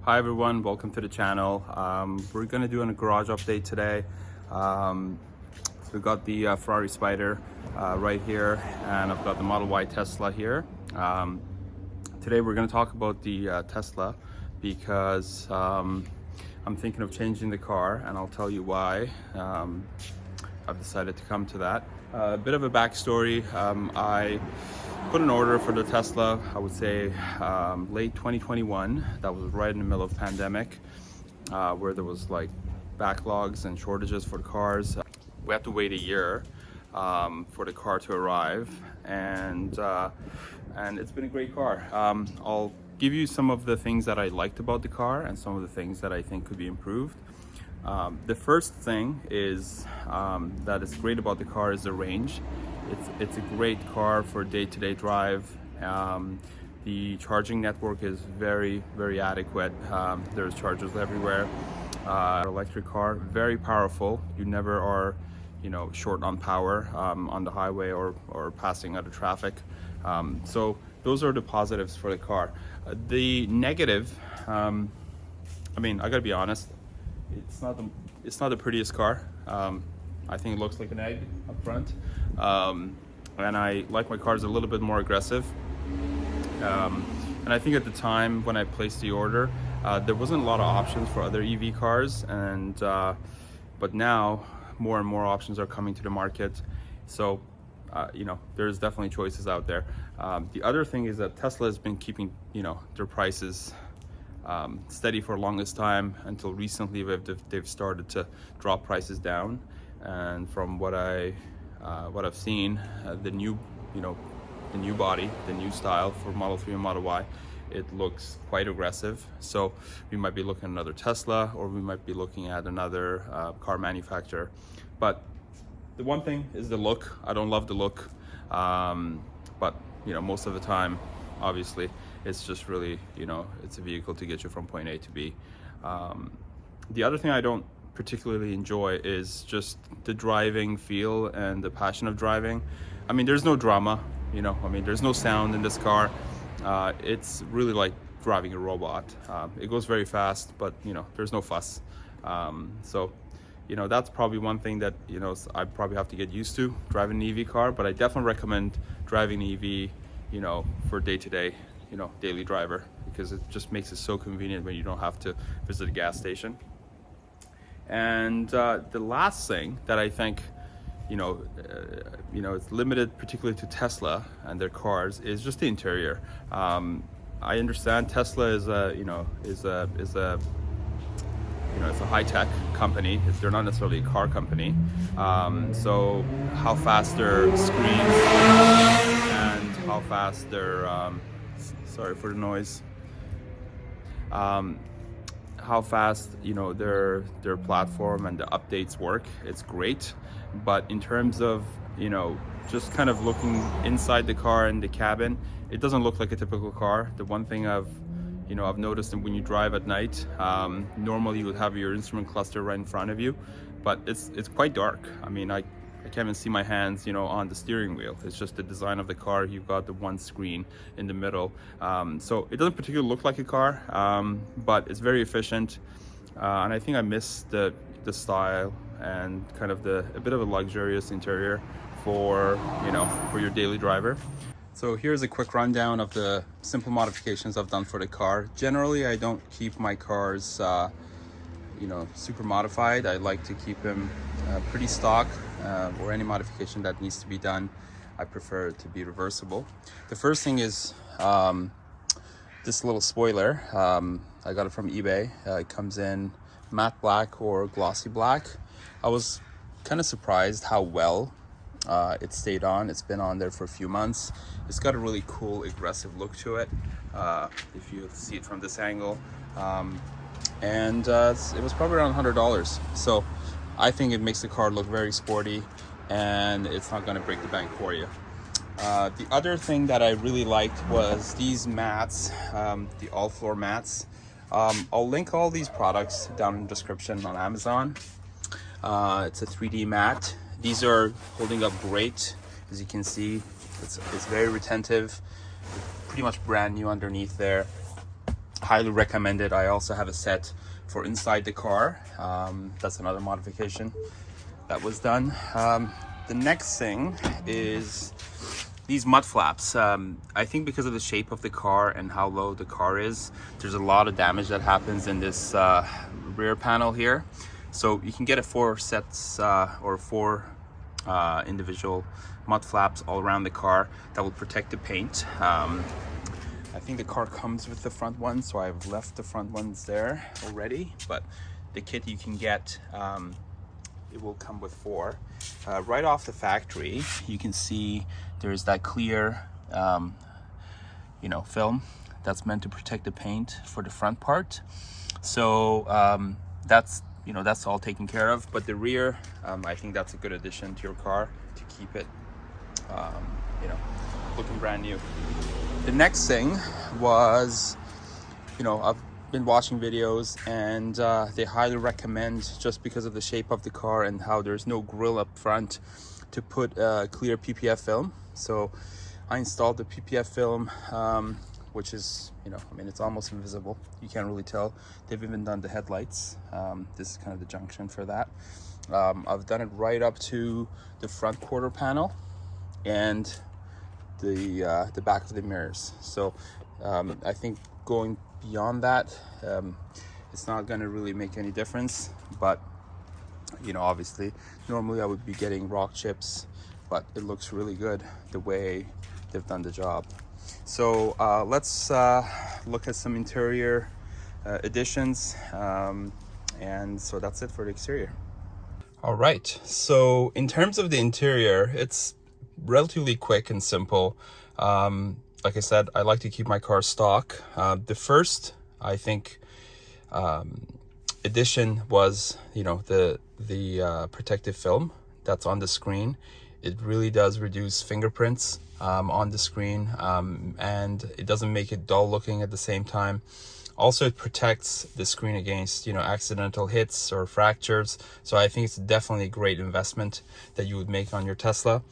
Hi everyone, welcome to the channel. We're going to do a garage update today. So we've got the Ferrari Spider right here, and I've got the Model Y Tesla here. Today we're going to talk about the Tesla because I'm thinking of changing the car, and I'll tell you why I've decided to come to that. A bit of a backstory. I put an order for the Tesla, I would say late 2021. That was right in the middle of pandemic, where there was like backlogs and shortages for the cars. We had to wait a year for the car to arrive, and it's been a great car. I'll give you some of the things that I liked about the car and some of the things that I think could be improved. The first thing is that is great about the car is the range. It's a great car for day-to-day drive. The charging network is very adequate. There's chargers everywhere. Electric car, very powerful. You never are, short on power on the highway or passing out of traffic. So those are the positives for the car. The negative, I gotta be honest. It's not the prettiest car. I think it looks like an egg up front, and I like my cars a little bit more aggressive. And I think at the time when I placed the order, there wasn't a lot of options for other EV cars, but now more and more options are coming to the market. So there's definitely choices out there. The other thing is that Tesla has been keeping their prices steady for the longest time until recently. They've started to drop prices down, and from what I've seen, the new body, the new style for Model 3 and Model Y, it looks quite aggressive. So we might be looking at another Tesla, or we might be looking at another car manufacturer. But the one thing is the look. I don't love the look, but most of the time, obviously, it's just really, it's a vehicle to get you from point A to B. The other thing I don't particularly enjoy is just the driving feel and the passion of driving. There's no drama, there's no sound in this car. It's really like driving a robot. It goes very fast, but there's no fuss. So that's probably one thing that I probably have to get used to, driving an EV car. But I definitely recommend driving an EV for day-to-day, daily driver, because it just makes it so convenient when you don't have to visit a gas station. And the last thing that I think it's limited particularly to Tesla and their cars is just the interior. I understand Tesla is a high-tech company. They're not necessarily a car company. So how fast their screens and how fast their sorry for the noise. How fast their platform and the updates work, it's great. But in terms of just kind of looking inside the car and the cabin, it doesn't look like a typical car. The one thing I've noticed that when you drive at night, normally you would have your instrument cluster right in front of you, but it's quite dark. I can't even see my hands on the steering wheel. It's just the design of the car. You've got the one screen in the middle, so it doesn't particularly look like a car, but it's very efficient, and I think I miss the style and kind of a bit of a luxurious interior for your daily driver. So here's a quick rundown of the simple modifications I've done for the car. Generally, I don't keep my cars super modified. I like to keep them pretty stock, or any modification that needs to be done, I prefer it to be reversible. The first thing is this little spoiler. I got it from eBay. It comes in matte black or glossy black. I was kind of surprised how well it stayed on. It's been on there for a few months. It's got a really cool, aggressive look to it, if you see it from this angle. And it was probably around $100. So I think it makes the car look very sporty, and it's not going to break the bank for you. The other thing that I really liked was these mats, the all-floor mats. I'll link all these products down in the description on Amazon. It's a 3D mat. These are holding up great. As you can see, it's very retentive. Pretty much brand new underneath there. highly recommend it. I also have a set for inside the car. That's another modification that was done. The next thing is these mud flaps. I think because of the shape of the car and how low the car is, there's a lot of damage that happens in this rear panel here. So you can get 4 sets or 4 individual mud flaps all around the car that will protect the paint. I think the car comes with the front one, so I've left the front ones there already, but the kit you can get, it will come with 4. Right off the factory, you can see there's that clear film that's meant to protect the paint for the front part. So that's all taken care of. But the rear, I think that's a good addition to your car to keep it looking brand new. The next thing was, I've been watching videos, and they highly recommend, just because of the shape of the car and how there's no grille up front, to put clear PPF film. So I installed the PPF film, which is, it's almost invisible. You can't really tell. They've even done the headlights. This is kind of the junction for that. I've done it right up to the front quarter panel and the back of the mirrors. So I think going beyond that, it's not going to really make any difference. But obviously normally I would be getting rock chips, but it looks really good the way they've done the job. So let's look at some interior additions, and so that's it for the exterior. All right, so in terms of the interior, it's relatively quick and simple. Like I said, I like to keep my car stock. The first, I think, addition was the protective film that's on the screen. It really does reduce fingerprints on the screen, and it doesn't make it dull looking at the same time. Also, it protects the screen against accidental hits or fractures. So I think it's definitely a great investment that you would make on your Tesla.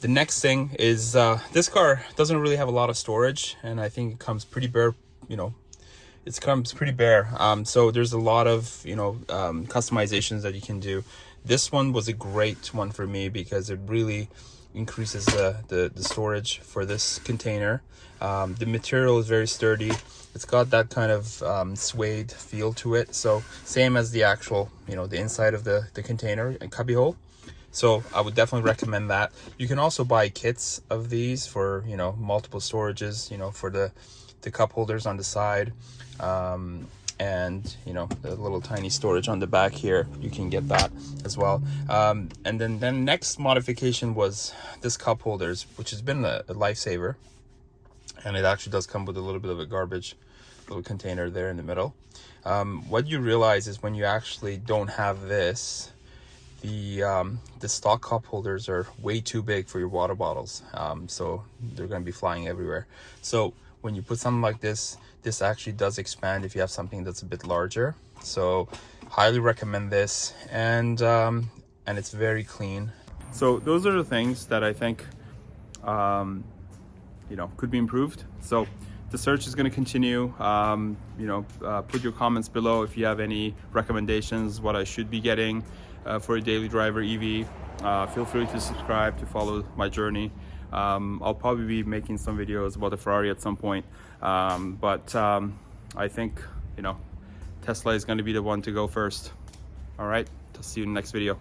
The next thing is this car doesn't really have a lot of storage, and I think it comes pretty bare. It comes pretty bare. So there's a lot of customizations that you can do. This one was a great one for me because it really increases the storage for this container. The material is very sturdy. It's got that kind of suede feel to it. So same as the actual, the inside of the container and cubbyhole. So I would definitely recommend that. You can also buy kits of these for, multiple storages, for the cup holders on the side. And the little tiny storage on the back here, you can get that as well. And then next modification was this cup holders, which has been a lifesaver, and it actually does come with a little bit of a garbage little container there in the middle. What you realize is when you actually don't have this, the stock cup holders are way too big for your water bottles, so they're going to be flying everywhere. So when you put something like this actually does expand if you have something that's a bit larger. So highly recommend this, and it's very clean. So those are the things that I think could be improved. So the search is going to continue. Put your comments below if you have any recommendations what I should be getting for a daily driver EV. Feel free to subscribe to follow my journey. I'll probably be making some videos about the Ferrari at some point, but I think Tesla is going to be the one to go first. All right, I'll see you in the next video.